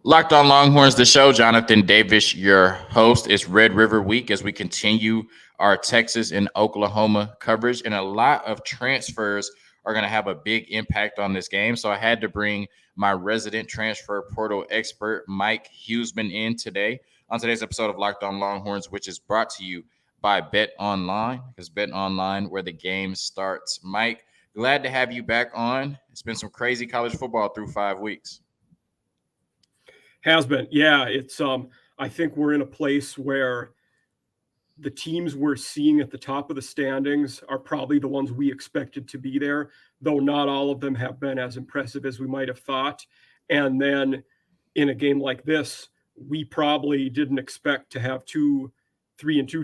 Locked on Longhorns, the show. Jonathan Davis, your host. It's Red River Week as we continue our Texas and Oklahoma coverage, and a lot of transfers are going to have a big impact on this game. So I had to bring my resident transfer portal expert, Mike Hughesman, in today on today's episode of Locked on Longhorns, which is brought to you by Bet Online, because Bet Online, where the game starts. Mike, glad to have you back on. It's been some crazy college football through 5 weeks. Has been. Yeah, it's I think we're in a place where the teams we're seeing at the top of the standings are probably the ones we expected to be there, though not all of them have been as impressive as we might have thought. And then in a game like this, we probably didn't expect to have 3-2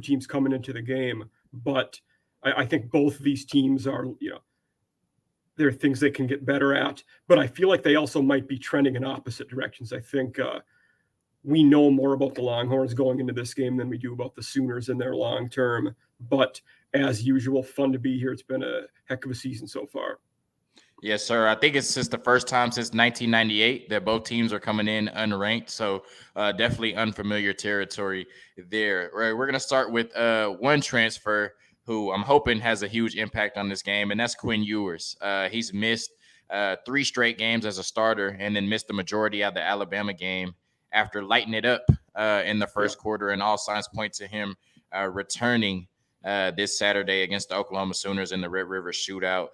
teams coming into the game. But I think both of these teams are, there are things they can get better at, but I feel like they also might be trending in opposite directions. I think we know more about the Longhorns going into this game than we do about the Sooners in their long term. But as usual, fun to be here. It's been a heck of a season so far. Yes, sir. I think it's just the first time since 1998 that both teams are coming in unranked. So definitely unfamiliar territory there. Right. We're going to start with one transfer who I'm hoping has a huge impact on this game, and that's Quinn Ewers. He's missed 3 straight games as a starter and then missed the majority of the Alabama game after lighting it up in the first quarter, and all signs point to him returning this Saturday against the Oklahoma Sooners in the Red River Shootout.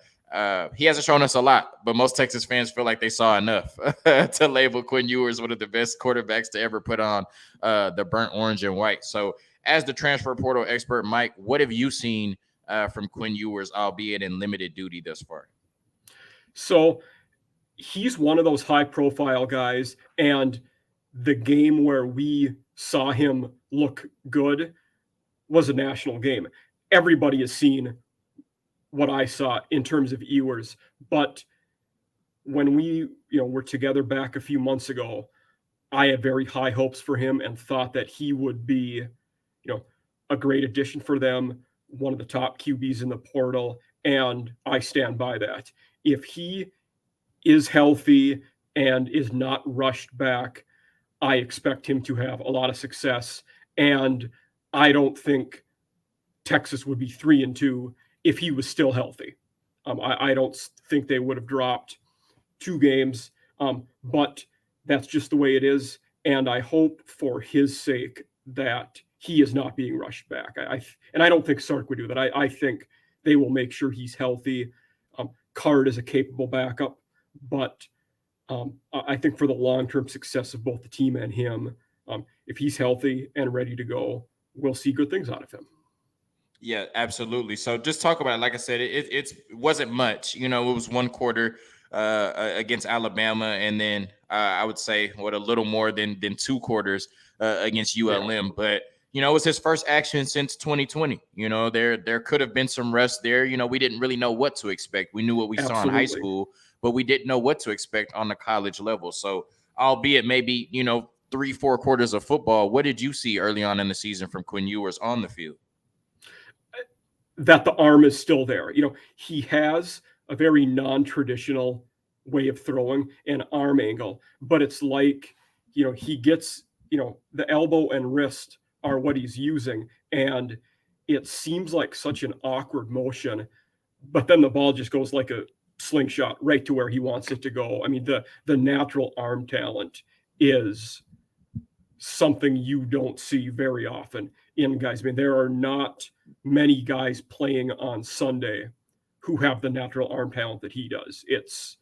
He hasn't shown us a lot, but most Texas fans feel like they saw enough to label Quinn Ewers one of the best quarterbacks to ever put on the burnt orange and white. So, as the transfer portal expert, Mike, what have you seen from Quinn Ewers, albeit in limited duty thus far? So he's one of those high-profile guys, and the game where we saw him look good was a national game. Everybody has seen what I saw in terms of Ewers, but when we were together back a few months ago, I had very high hopes for him and thought that he would be a great addition for them, one of the top QBs in the portal, and I stand by that. If he is healthy and is not rushed back, I expect him to have a lot of success, and I don't think Texas would be 3-2 if he was still healthy. I don't think they would have dropped 2 games, but that's just the way it is. And I hope for his sake that he is not being rushed back. And I don't think Sark would do that. I think they will make sure he's healthy. Card is a capable backup, but I think for the long-term success of both the team and him, if he's healthy and ready to go, we'll see good things out of him. Yeah, absolutely. So just talk about it. Like I said, it wasn't much. It was one quarter against Alabama, and then I would say a little more than 2 quarters against ULM. Yeah. But it was his first action since 2020. There could have been some rust there. We didn't really know what to expect. We knew what we saw in high school, but we didn't know what to expect on the college level. So, albeit maybe 3-4 quarters of football, what did you see early on in the season from Quinn Ewers on the field? That the arm is still there. He has a very non-traditional way of throwing an arm angle, but it's like, he gets, the elbow and wrist are what he's using. And it seems like such an awkward motion, but then the ball just goes like a slingshot right to where he wants it to go. I mean, the natural arm talent is something you don't see very often in guys. I mean, there are not many guys playing on Sunday who have the natural arm talent that he does. It's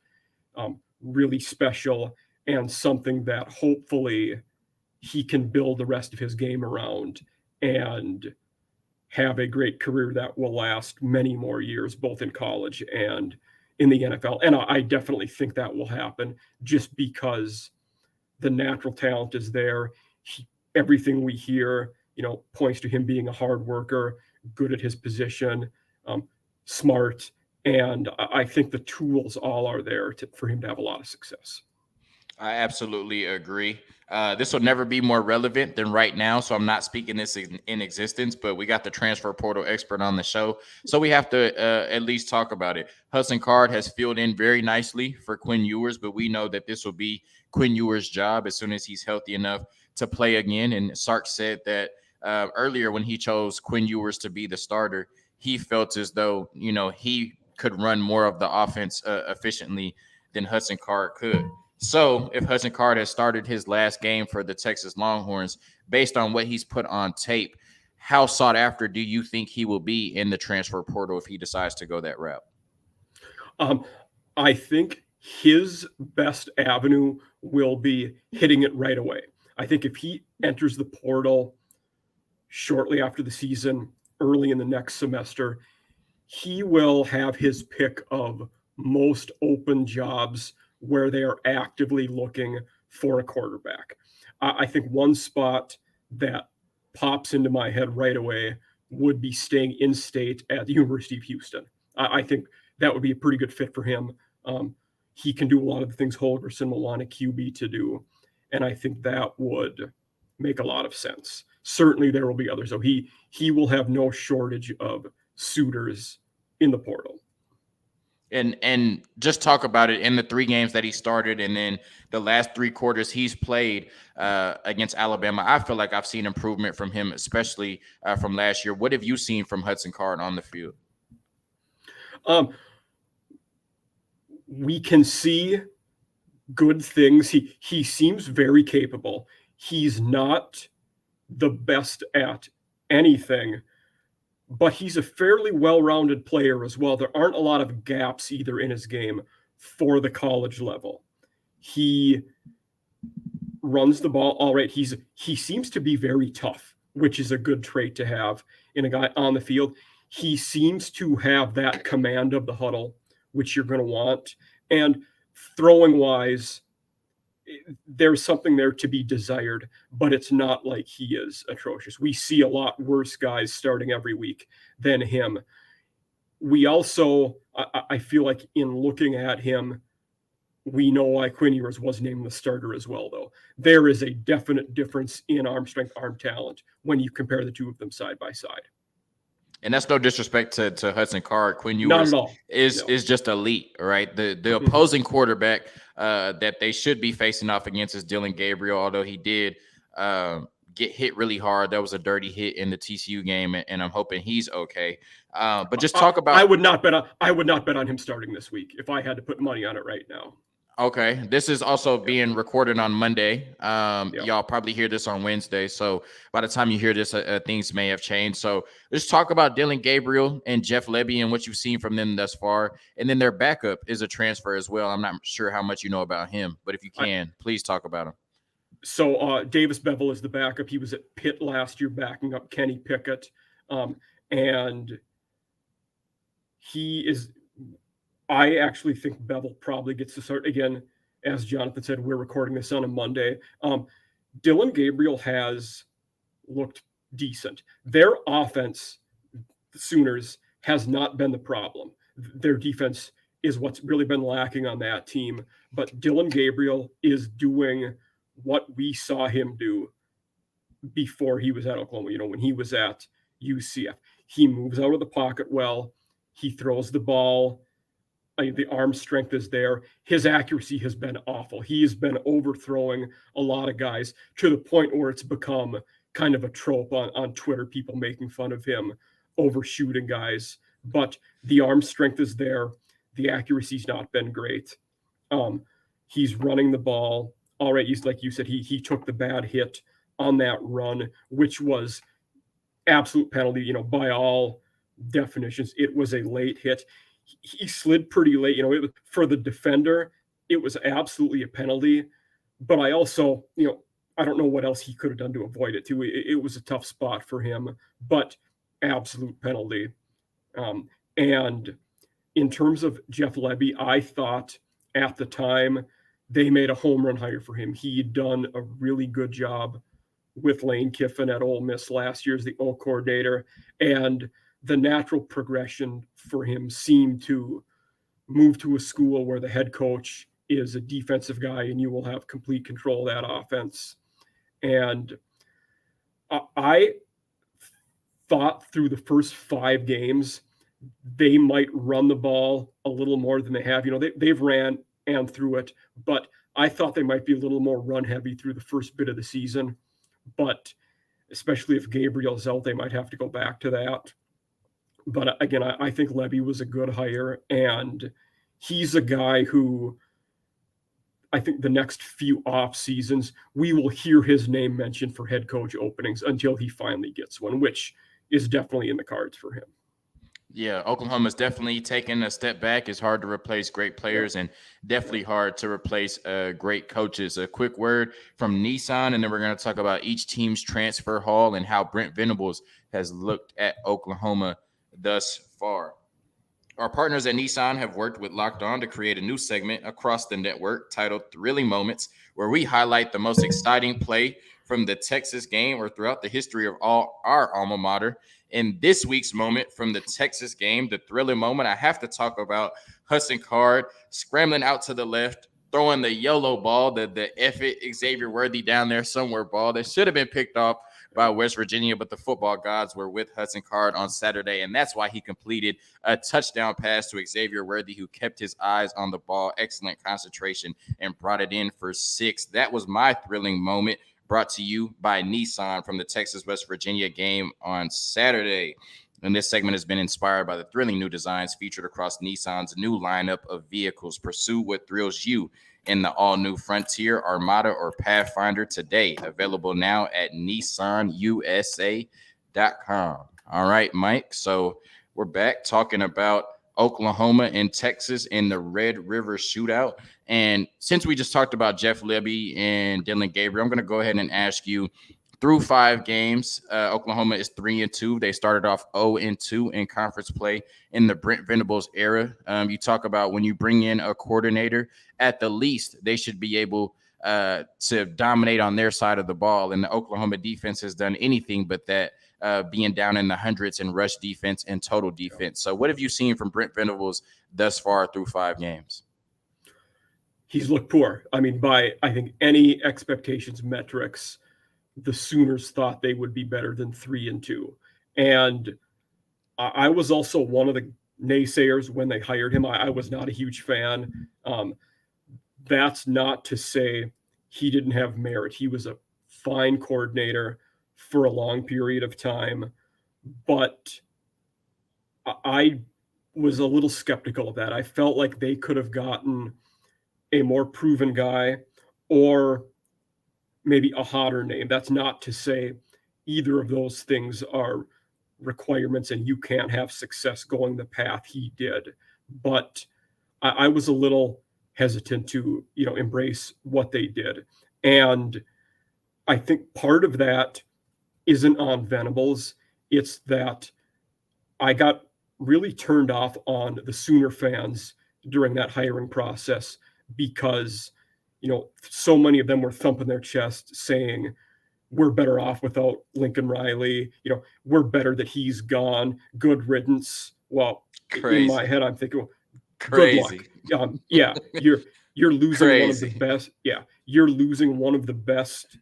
really special and something that hopefully he can build the rest of his game around and have a great career that will last many more years, both in college and in the NFL. And I definitely think that will happen just because the natural talent is there. Everything we hear, points to him being a hard worker, good at his position, smart. And I think the tools all are there for him to have a lot of success. I absolutely agree. This will never be more relevant than right now, so I'm not speaking this in existence, but we got the transfer portal expert on the show, so we have to at least talk about it. Hudson Card has filled in very nicely for Quinn Ewers, but we know that this will be Quinn Ewers' job as soon as he's healthy enough to play again. And Sark said that earlier when he chose Quinn Ewers to be the starter, he felt as though, he could run more of the offense efficiently than Hudson Card could. So, if Hudson Card has started his last game for the Texas Longhorns, based on what he's put on tape, how sought after do you think he will be in the transfer portal if he decides to go that route? I think his best avenue will be hitting it right away. I think if he enters the portal shortly after the season, early in the next semester, he will have his pick of most open jobs where they are actively looking for a quarterback. I think one spot that pops into my head right away would be staying in state at the University of Houston. I think that would be a pretty good fit for him. He can do a lot of the things Holgorsen will want a QB to do, and I think that would make a lot of sense. Certainly there will be others, though. He will have no shortage of suitors in the portal. And just talk about it in the 3 games that he started, and then the last 3 quarters he's played against Alabama. I feel like I've seen improvement from him, especially from last year. What have you seen from Hudson Card on the field? We can see good things. He seems very capable. He's not the best at anything, but he's a fairly well-rounded player as well. There aren't a lot of gaps either in his game for the college level. He runs the ball all right. He seems to be very tough, which is a good trait to have in a guy on the field. He seems to have that command of the huddle, which you're going to want. And throwing wise, there's something there to be desired, but it's not like he is atrocious. We see a lot worse guys starting every week than him. We also, I feel like in looking at him, we know why Quinn Ewers was named the starter as well, though. There is a definite difference in arm strength, arm talent when you compare the two of them side by side. And that's no disrespect to Hudson Card. Quinn Ewers is just elite, right? The opposing quarterback that they should be facing off against is Dillon Gabriel, although he did get hit really hard. That was a dirty hit in the TCU game, and I'm hoping he's okay. But just talk about. I would not bet on him starting this week if I had to put money on it right now. Okay, this is also being recorded on Monday. Y'all probably hear this on Wednesday, so by the time you hear this, things may have changed. So let's talk about Dillon Gabriel and Jeff Lebby and what you've seen from them thus far. And then their backup is a transfer as well. I'm not sure how much you know about him, but if you can, please talk about him. So Davis Beville is the backup. He was at Pitt last year backing up Kenny Pickett, and he is – I actually think Beville probably gets to start. Again, as Jonathan said, we're recording this on a Monday. Dillon Gabriel has looked decent. Their offense, the Sooners, has not been the problem. Their defense is what's really been lacking on that team. But Dillon Gabriel is doing what we saw him do before he was at Oklahoma. When he was at UCF, he moves out of the pocket well. He throws the ball. The arm strength is there. His accuracy has been awful. He has been overthrowing a lot of guys to the point where it's become kind of a trope on Twitter, people making fun of him overshooting guys. But the arm strength is there. The accuracy's not been great. He's running the ball. All right, he's like you said, he took the bad hit on that run, which was absolute penalty. By all definitions, it was a late hit. He slid pretty late. For the defender, it was absolutely a penalty. But I also, I don't know what else he could have done to avoid it too. It was a tough spot for him, but absolute penalty. And in terms of Jeff Lebby, I thought at the time they made a home run hire for him. He'd done a really good job with Lane Kiffin at Ole Miss last year as the O coordinator, and the natural progression for him seemed to move to a school where the head coach is a defensive guy, and you will have complete control of that offense. And I thought through the first 5 games, they might run the ball a little more than they have. They've ran and threw it, but I thought they might be a little more run heavy through the first bit of the season. But especially if Gabriel's out, they might have to go back to that. But again, I think Lebby was a good hire, and he's a guy who I think the next few off seasons, we will hear his name mentioned for head coach openings until he finally gets one, which is definitely in the cards for him. Yeah, Oklahoma's definitely taken a step back. It's hard to replace great players and definitely hard to replace great coaches. A quick word from Nissan, and then we're going to talk about each team's transfer haul and how Brent Venables has looked at Oklahoma thus far. Our partners at Nissan have worked with Locked On to create a new segment across the network titled Thrilling Moments, where we highlight the most exciting play from the Texas game or throughout the history of all our alma mater. In this week's moment from the Texas game, the thrilling moment, I have to talk about Hudson Card scrambling out to the left, throwing the YOLO ball, the F it Xavier Worthy down there somewhere ball that should have been picked off by West Virginia, but the football gods were with Hudson Card on Saturday, and that's why he completed a touchdown pass to Xavier Worthy, who kept his eyes on the ball, excellent concentration, and brought it in for 6. That was my thrilling moment, brought to you by Nissan from the Texas-West Virginia game on Saturday. And this segment has been inspired by the thrilling new designs featured across Nissan's new lineup of vehicles. Pursue what thrills you in the all-new Frontier, Armada, or Pathfinder today. Available now at nissanusa.com. All right, Mike. So we're back talking about Oklahoma and Texas in the Red River shootout. And since we just talked about Jeff Lebby and Dillon Gabriel, I'm going to go ahead and ask you, through 5 games, Oklahoma is 3-2. They started off 0-2 in conference play in the Brent Venables era. You talk about when you bring in a coordinator, at the least, they should be able to dominate on their side of the ball. And the Oklahoma defense has done anything but that, being down in the hundreds in rush defense and total defense. So what have you seen from Brent Venables thus far through 5 games? He's looked poor. I mean, by, I think, any expectations metrics, the Sooners thought they would be better than 3-2. And I was also one of the naysayers when they hired him. I was not a huge fan. That's not to say he didn't have merit. He was a fine coordinator for a long period of time, but I was a little skeptical of that. I felt like they could have gotten a more proven guy or maybe a hotter name. That's not to say either of those things are requirements and you can't have success going the path he did. But I was a little hesitant to, embrace what they did. And I think part of that isn't on Venables. It's that I got really turned off on the Sooner fans during that hiring process because so many of them were thumping their chest saying, we're better off without Lincoln Riley. We're better that he's gone. Good riddance. Well, Crazy. In my head, I'm thinking, crazy. Good luck. You're losing Crazy. one of the best. Yeah, you're losing one of the best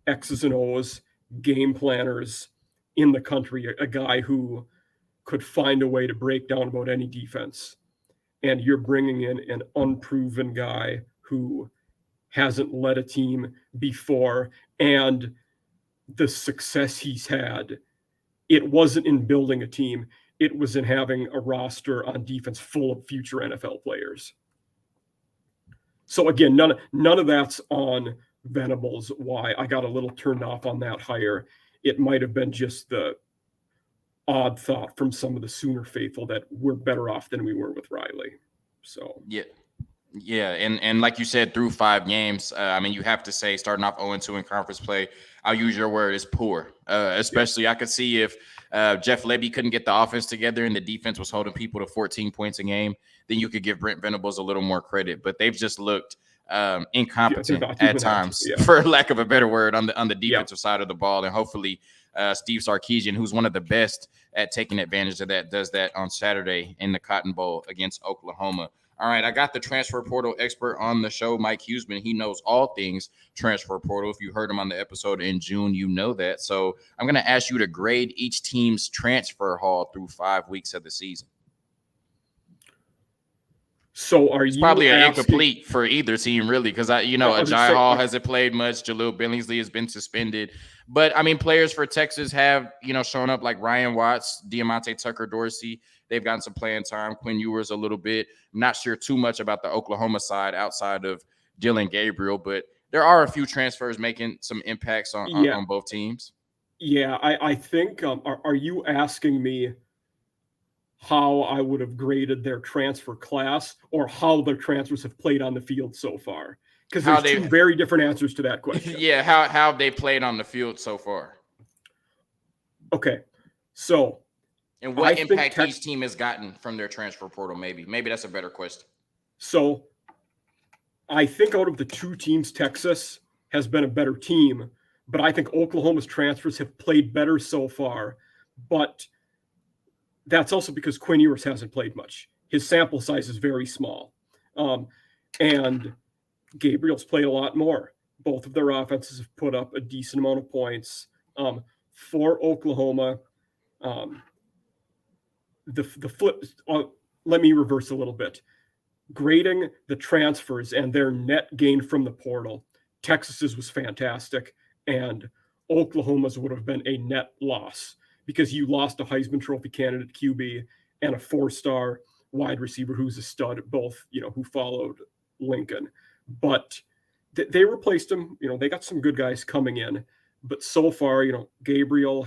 X's and O's game planners in the country. A guy who could find a way to break down about any defense, and you're bringing in an unproven guy who hasn't led a team before, and the success he's had, it wasn't in building a team. It was in having a roster on defense full of future NFL players. So again, none of that's on Venables. Why I got a little turned off on that hire. It might have been just the odd thought from some of the Sooner faithful that we're better off than we were with Riley. So Yeah, and like you said, through 5 games, you have to say starting off 0-2 in conference play, I'll use your word, is poor. Especially I could see if Jeff Lebby couldn't get the offense together and the defense was holding people to 14 points a game, then you could give Brent Venables a little more credit. But they've just looked incompetent at times, for lack of a better word, on the defensive side of the ball. And hopefully Steve Sarkisian, who's one of the best at taking advantage of that, does that on Saturday in the Cotton Bowl against Oklahoma. All right, I got the transfer portal expert on the show, Mike Huseman. He knows all things transfer portal. If you heard him on the episode in June, you know that. So I'm going to ask you to grade each team's transfer haul through 5 weeks of the season. So it's probably an incomplete for either team, really, because Ajay Hall hasn't played much. Jaleel Billingsley has been suspended. But, I mean, players for Texas have, shown up like Ryan Watts, Diamonte Tucker Dorsey. They've gotten some playing time. Quinn Ewers a little bit. I'm not sure too much about the Oklahoma side outside of Dillon Gabriel, but there are a few transfers making some impacts on both teams. Yeah, I think, are you asking me how I would have graded their transfer class or how their transfers have played on the field so far? Because there's two very different answers to that question. Yeah, how have they played on the field so far? Okay, so and what impact each team has gotten from their transfer portal, maybe that's a better question. So I think out of the two teams, Texas has been a better team, but I think Oklahoma's transfers have played better so far. But that's also because Quinn Ewers hasn't played much. His sample size is very small. And Gabriel's played a lot more. Both of their offenses have put up a decent amount of points. For Oklahoma, the flip, let me reverse a little bit. Grading the transfers and their net gain from the portal, Texas's was fantastic, and Oklahoma's would have been a net loss, because you lost a Heisman Trophy candidate QB and a 4-star wide receiver who's a stud, both, who followed Lincoln. But they replaced him. They got some good guys coming in. But so far, Gabriel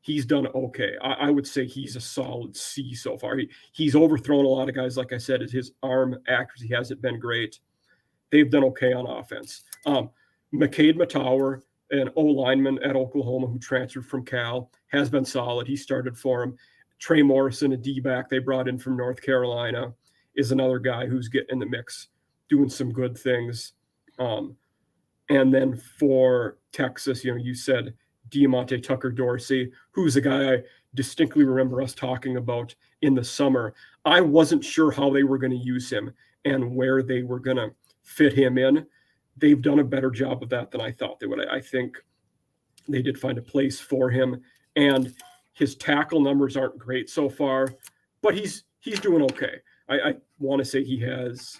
he's done okay. I would say he's a solid C so far. He's overthrown a lot of guys. Like I said, his arm accuracy hasn't been great. They've done okay on offense. McCade Matauer, an O-lineman at Oklahoma who transferred from Cal, has been solid. He started for him. Trey Morrison, a D-back they brought in from North Carolina, is another guy who's getting in the mix, doing some good things. And then for Texas, you said Diamonte Tucker Dorsey, who's a guy I distinctly remember us talking about in the summer. I wasn't sure how they were going to use him and where they were going to fit him in. They've done a better job of that than I thought they would. I think they did find a place for him, and his tackle numbers aren't great so far, but he's doing okay. I want to say he has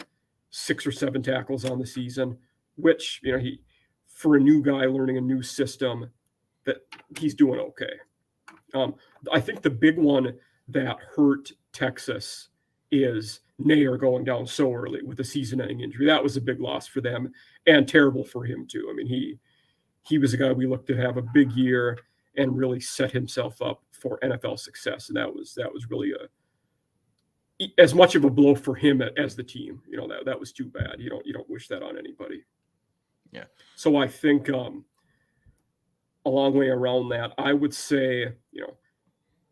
6 or 7 tackles on the season, which, he, for a new guy learning a new system, that he's doing okay. I think the big one that hurt Texas is Nair going down so early with a season-ending injury. That was a big loss for them, and terrible for him too. I mean, he was a guy we looked to have a big year and really set himself up for NFL success, and that was really as much of a blow for him as the team. That was too bad. You don't wish that on anybody. Yeah. So I think a long way around that, I would say,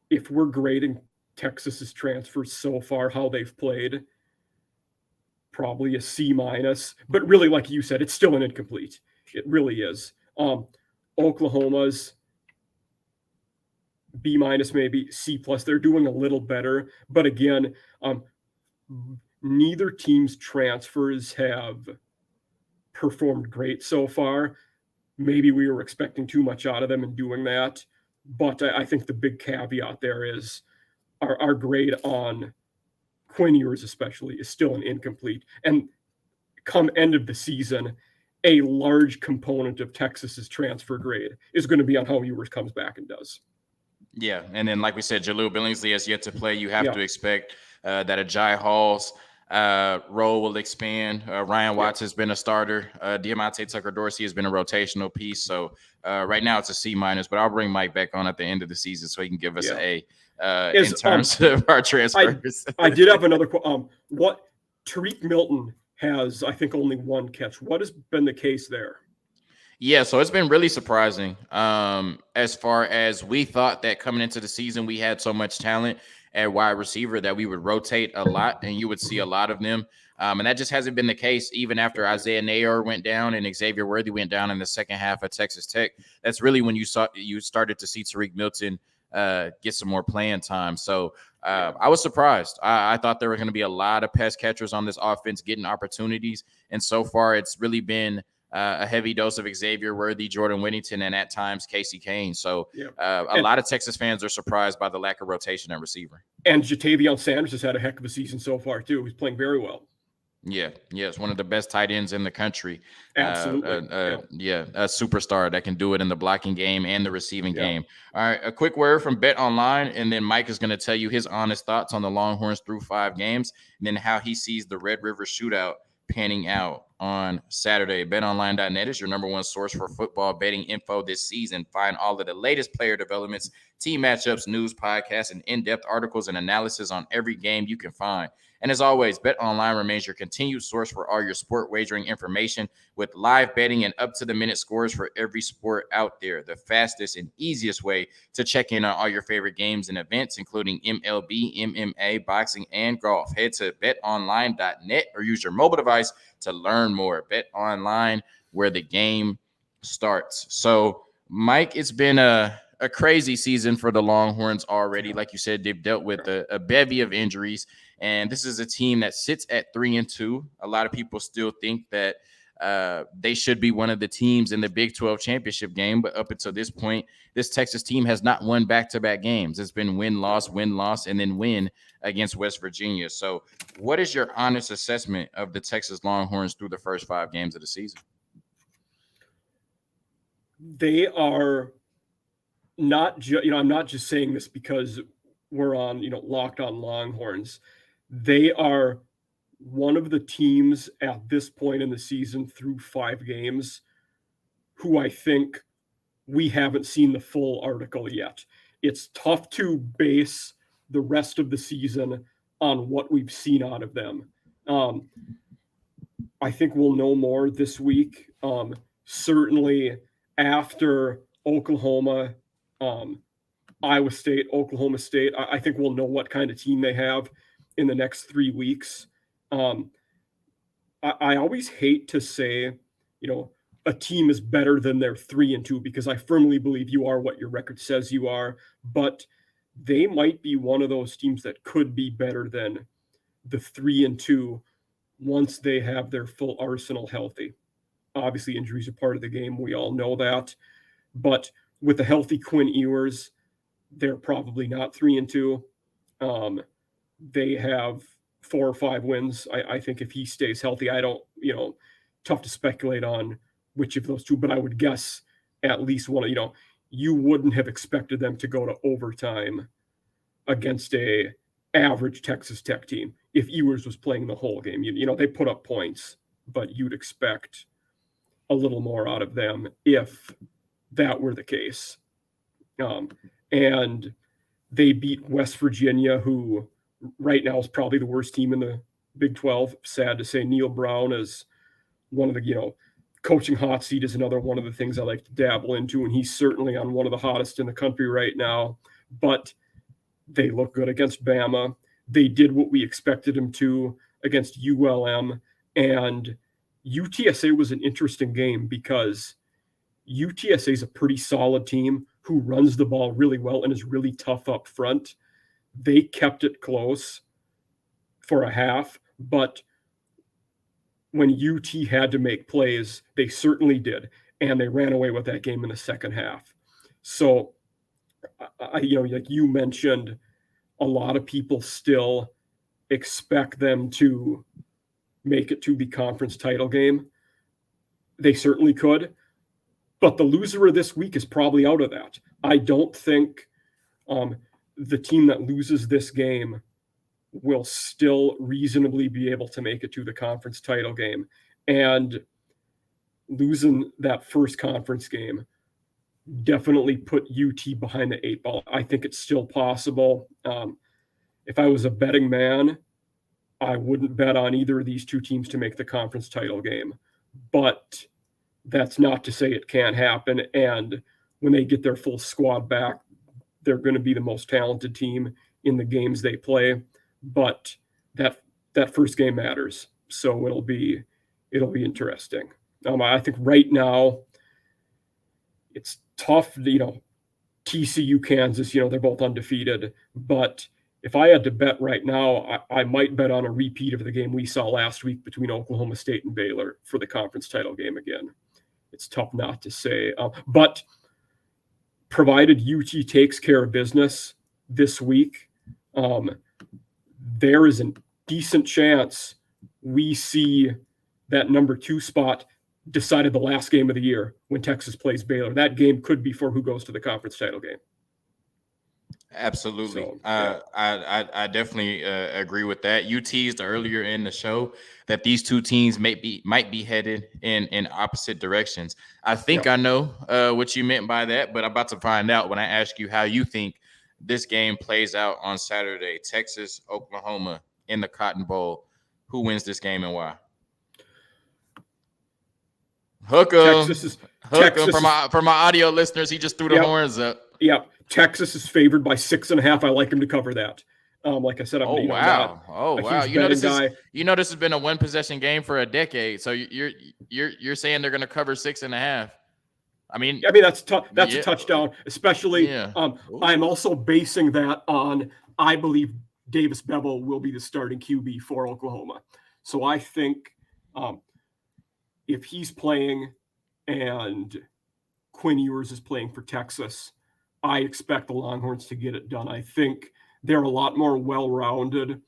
if we're grading Texas's transfers so far, how they've played, probably a C-, but really, like you said, it's still an incomplete. It really is. Oklahoma's B-, maybe C+. They're doing a little better, but again, neither team's transfers have performed great so far. Maybe we were expecting too much out of them in doing that, but I think the big caveat there is our grade on Quinn Ewers especially is still an incomplete. And come end of the season, a large component of Texas's transfer grade is going to be on how Ewers comes back and does. Yeah, and then like we said, Jaleel Billingsley has yet to play. You have to expect that Ajay Hall's role will expand. Ryan Watts has been a starter. Diamonte Tucker Dorsey has been a rotational piece. So right now it's a C-, but I'll bring Mike back on at the end of the season so he can give us an A in terms of our transfers. I did have another quote. What Tariq Milton has, I think, only 1 catch. What has been the case there? Yeah, so it's been really surprising. As far as we thought that coming into the season, we had so much talent at wide receiver that we would rotate a lot and you would see a lot of them. And that just hasn't been the case even after Isaiah Nair went down and Xavier Worthy went down in the second half of Texas Tech. That's really when you started to see Tariq Milton get some more playing time. So I was surprised. I thought there were going to be a lot of pass catchers on this offense getting opportunities. And so far, it's really been a heavy dose of Xavier Worthy, Jordan Whittington, and at times Casey Kane. So a lot of Texas fans are surprised by the lack of rotation at receiver. And Jatavion Sanders has had a heck of a season so far, too. He's playing very well. Yeah, it's one of the best tight ends in the country. Absolutely. A superstar that can do it in the blocking game and the receiving game. All right, a quick word from Bet Online, and then Mike is going to tell you his honest thoughts on the Longhorns through 5 games, and then how he sees the Red River Shootout panning out on Saturday. BetOnline.net is your number one source for football betting info this season. Find all of the latest player developments, team matchups, news, podcasts, and in-depth articles and analysis on every game you can find. And as always, BetOnline remains your continued source for all your sport wagering information with live betting and up-to-the-minute scores for every sport out there. The fastest and easiest way to check in on all your favorite games and events, including MLB, MMA, boxing, and golf. Head to betonline.net or use your mobile device to learn more. BetOnline, where the game starts. So, Mike, it's been a crazy season for the Longhorns already. Like you said, they've dealt with a bevy of injuries. And this is a team that sits at 3-2. A lot of people still think that they should be one of the teams in the Big 12 championship game. But up until this point, this Texas team has not won back-to-back games. It's been win-loss, and then win against West Virginia. So what is your honest assessment of the Texas Longhorns through the first 5 games of the season? They are not just, I'm not just saying this because we're on, Locked On Longhorns. They are one of the teams at this point in the season through 5 games who I think we haven't seen the full article yet. It's tough to base the rest of the season on what we've seen out of them. I think we'll know more this week. Certainly after Oklahoma, Iowa State, Oklahoma State, I think we'll know what kind of team they have in the next 3 weeks. I always hate to say, a team is better than their 3-2 because I firmly believe you are what your record says you are, but they might be one of those teams that could be better than the 3-2 once they have their full arsenal healthy. Obviously, injuries are part of the game. We all know that. But with a healthy Quinn Ewers, they're probably not 3-2. They have 4 or 5 wins. I think if he stays healthy, I don't, tough to speculate on which of those 2, but I would guess at least one. You wouldn't have expected them to go to overtime against a average Texas Tech team if Ewers was playing the whole game. They put up points, but you'd expect a little more out of them if that were the case. And they beat West Virginia, who right now is probably the worst team in the Big 12. Sad to say, Neil Brown is one of the, coaching hot seat is another one of the things I like to dabble into, and he's certainly on one of the hottest in the country right now. But they look good against Bama. They did what we expected them to against ULM, and UTSA was an interesting game because UTSA is a pretty solid team who runs the ball really well and is really tough up front. They kept it close for a half, but when UT had to make plays, they certainly did, and they ran away with that game in the second half. So, like you mentioned, a lot of people still expect them to make it to the conference title game. They certainly could, but the loser of this week is probably out of that. I don't think the team that loses this game will still reasonably be able to make it to the conference title game. And losing that first conference game definitely put UT behind the 8 ball. I think it's still possible. If I was a betting man, I wouldn't bet on either of these 2 teams to make the conference title game. But that's not to say it can't happen. And when they get their full squad back, they're going to be the most talented team in the games they play. But that first game matters. So it'll be interesting. I think right now it's tough. TCU, Kansas, they're both undefeated. But if I had to bet right now, I might bet on a repeat of the game we saw last week between Oklahoma State and Baylor for the conference title game again. It's tough not to say. But provided UT takes care of business this week, there is a decent chance we see that number 2 spot decided the last game of the year when Texas plays Baylor. That game could be for who goes to the conference title game. Absolutely. So, yeah. I definitely agree with that. You teased earlier in the show that these two teams might be headed in opposite directions. I think I know what you meant by that, but I'm about to find out when I ask you how you think this game plays out on Saturday. Texas, Oklahoma in the Cotton Bowl. Who wins this game and why? Hook 'em. For my audio listeners, he just threw the horns up. Yep. Texas is favored by 6.5. I like him to cover that. Like I said, I'm wow. This has been a one possession game for a decade. So you're saying they're going to cover 6.5. I mean that's a touchdown, especially. Yeah. I'm also basing that on I believe Davis Beville will be the starting QB for Oklahoma. So I think if he's playing and Quinn Ewers is playing for Texas, I expect the Longhorns to get it done. I think they're a lot more well-rounded.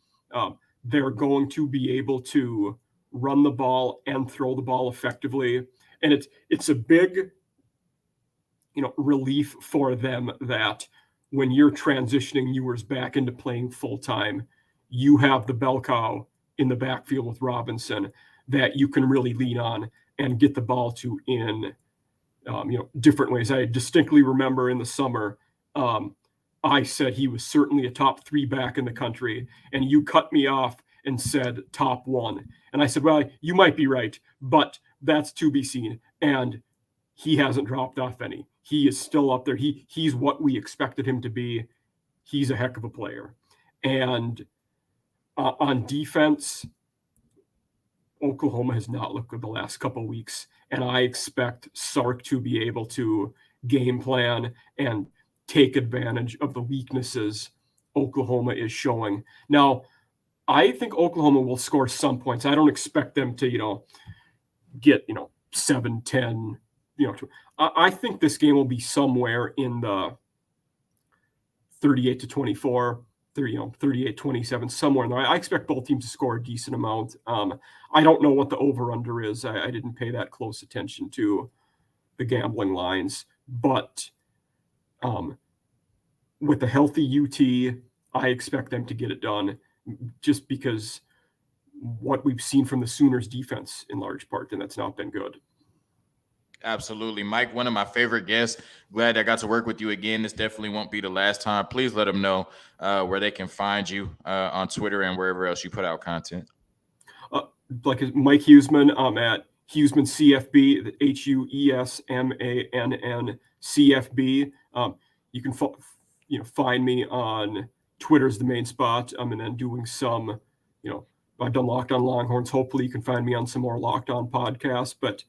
They're going to be able to run the ball and throw the ball effectively. And it's a big, relief for them that when you're transitioning Ewers back into playing full-time, you have the bell cow in the backfield with Robinson that you can really lean on and get the ball to in different ways. I distinctly remember in the summer, I said he was certainly a top 3 back in the country, and you cut me off and said top 1. And I said, well, you might be right, but that's to be seen. And he hasn't dropped off any. He is still up there. He's what we expected him to be. He's a heck of a player. And on defense, Oklahoma has not looked good the last couple of weeks, and I expect Sark to be able to game plan and take advantage of the weaknesses Oklahoma is showing. Now, I think Oklahoma will score some points. I don't expect them to, get, 7, 10, I think this game will be somewhere in the 38-24, 38-27, somewhere in there. I expect both teams to score a decent amount. I don't know what the over-under is. I didn't pay that close attention to the gambling lines. But with a healthy UT, I expect them to get it done just because what we've seen from the Sooners defense in large part, and that's not been good. Absolutely. Mike, one of my favorite guests. Glad I got to work with you again. This definitely won't be the last time. Please let them know where they can find you on Twitter and wherever else you put out content. Like Mike Huesman, at Huesman CFB, HUESMANN CFB. You can find me on Twitter is the main spot. And then doing some, I've done Locked On Longhorns. Hopefully you can find me on some more Locked On podcasts, but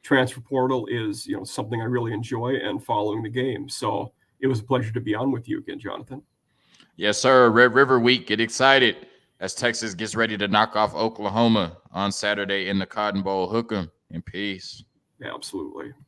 transfer portal is, something I really enjoy and following the game. So it was a pleasure to be on with you again, Jonathan. Yes, sir. Red River Week. Get excited as Texas gets ready to knock off Oklahoma on Saturday in the Cotton Bowl. Hook 'em in peace. Yeah, absolutely.